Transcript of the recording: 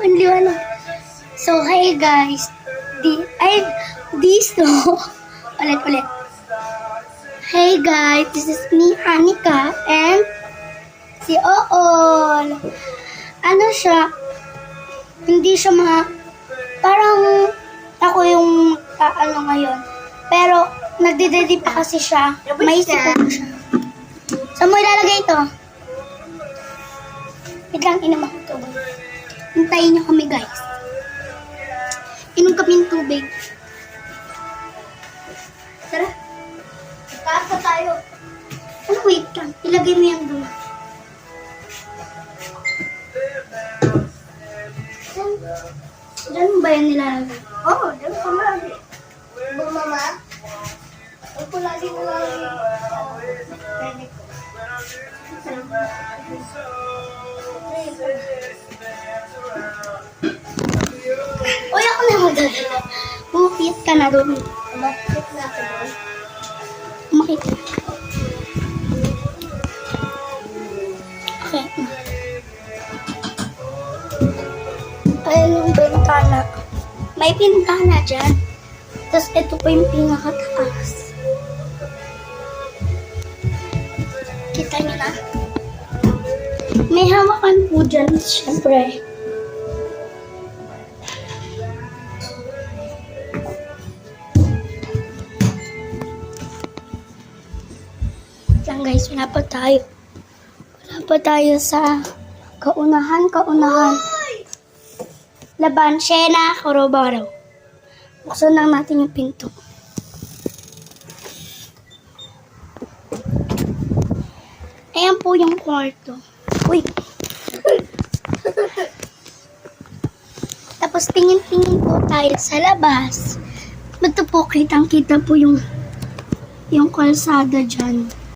ang liwanag. So, hey guys. Dito. Ulit. Hey guys, this is me, Anika, and si Ool. Ano siya? Hindi siya parang ako yung ngayon. Pero, nagdidedi pa kasi siya. May sipon siya. Saan mo ilalagay ito? Wait lang, inom ako tubig. Hintayin niyo kami, guys. Inom kami ng tubig. Tara. Taas na tayo. Ano, wait lang. Ilagay mo yan doon. Diyan mo ba yan nilalagay? Oo, diyan ka lagi. Mama? Huwag ko lagi nilalagay. Pwede ko. Uy, ako na magdadala. Umakit ka na doon. Bakit natin doon? Umakit ka. Okay. Ayan yung bintana. May bintana dyan. Tapos ito pa yung pinakataas. Kita niyo na? May hawakan po dyan, syempre. Lang guys, wala pa tayo sa kaunahan. Laban, Shena, Korobaro. Buksan lang natin yung pinto. Ayan po yung kwarto. Uy! Tapos tingin-tingin po tayo sa labas. Ito po, kitang-kita po yung kalsada dyan.